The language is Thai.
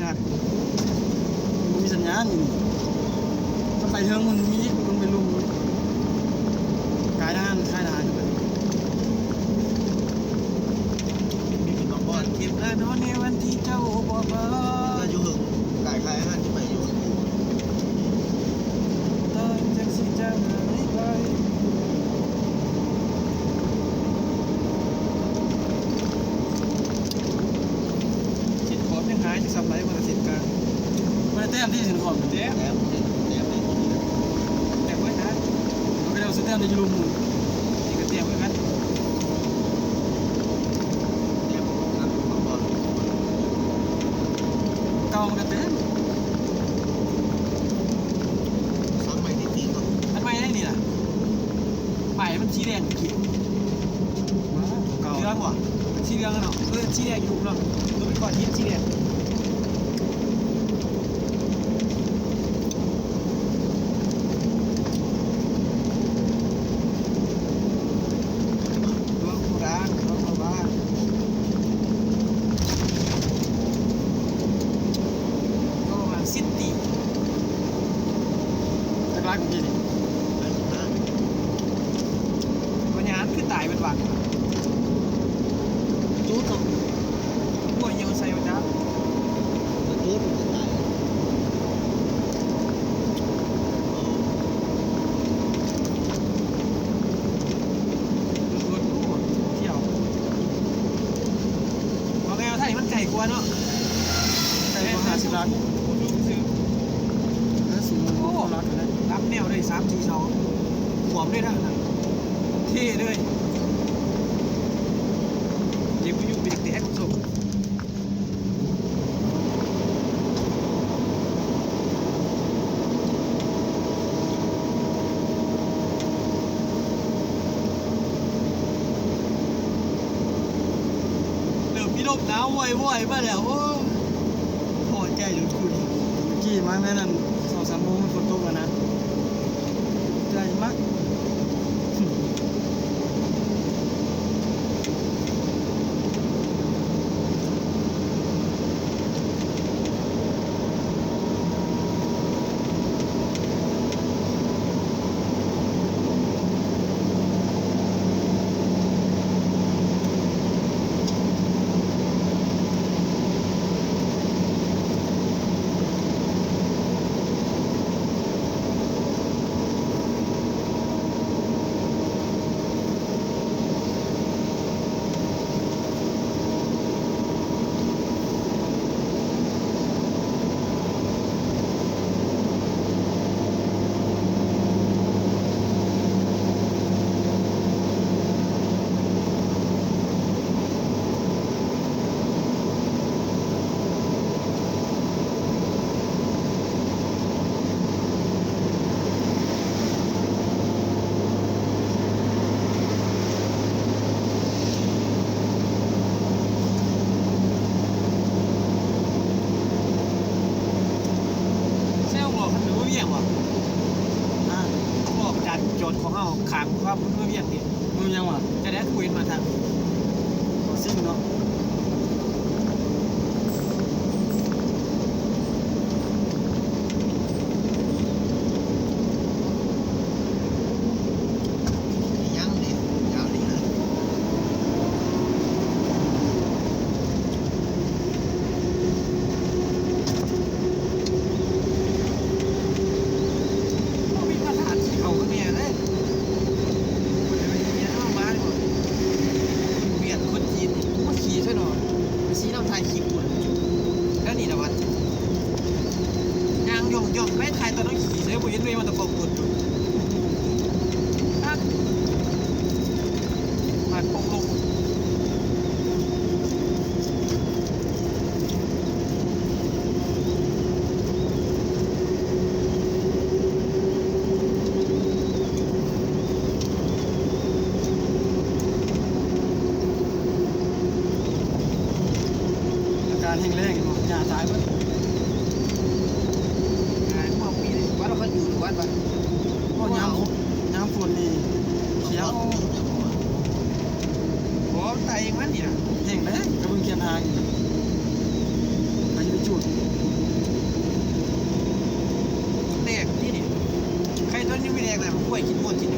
หัก มันมีสัญญาณอยู่ถ้าไปเทิงมันมีลงไปลุมกายด้านค่ายทหารอยู่เลย มีเป็นน้องบอล เก็บแล้วนอนในวันที่เจ้าบอกมา ถ้าอยู่หึงกายคลายอาหารที่ไปอยู่ ตอนจากสิจะหายไปเจ็ดขอบยังหายจากสับไหลมาเสร็จกัน ไม่ได้แต้มที่สินขอบ เจ๊ แต้มในที่นี้ แต่เมื่อนั้น ไม่ได้เอาซื้อแต้มที่จะลุม นี่ก็เตรียมไว้กัน แต้มนั้นน้องบอล เก่ามันก็แต้ม ซ้ำใหม่ที่ตีก่อน ทำไมได้นี่ล่ะป้ายมันสีแดงเขียว เก่า เหลืองว่ะสีเหลืองกันเนาะสีแดงอยู่เนาะดูไปก่อนยิ้มสีแดงดวงโบราณดวงโบราณก็ประมาณ10 ปี จากรักของพี่นี่ ได้สุดท้าย วันนี้คือตายเป็นวัน จู๊ดต้อง พวกยังใส่วันจ้า จู๊ดมันจะตาย รถเที่ยวเอาไงเอาไทยมันไก่กว่าเนาะ แต่ก็50 ล้าน ผมรู้สึก แล้วสูงมันก็รักกันนะ รับแนวได้3-4 ช่องหวมได้ทั้งนั้นเท่เลยเด็กผู้อยู่เป็นเด็กสุดเริ่มมีลมหนาวว่อยๆมาแล้วโอ้พอใจหรือคุณ กี่มาแม่นั่น2-3 โมงมันฝนตกแล้วนะใจมากใช่บอกหรือว่าเวี่ยงวะ อ่ะ บอกจานโจทย์ของเราขางความเมื่อเวี่ยงดิ มึงยังวะ จะได้คุยมาทาง ซิ่งเนาะ ยังดียาวดีนะ ก็มีมาตรฐานที่เขาเนี่ยเลยคนเลยเนี่ยเอามาเลยเวียดคนจีนมาขี่ช่วยหน่อยมาชี้น้ำไทยขี่ปุ่นแล้วนี่นะวัดยางย่องไม่ไทยตอนนั้นขี่เลยผมยันเวมันตะกอกปุ่นอ่ะผ่านปงลง อาการแห้งแล้งเนาะหญ้าตายเบิด งานพวกปีนี้วัดเราเขาอยู่วัดปะ เพราะน้ำฝนนี่เขียว โอ้ตายเองมันนี่นะ แห้งแล้งกระเบื้องเคียนทางอยู่ใครจะไปจุด ล้วยกินม่วนกิน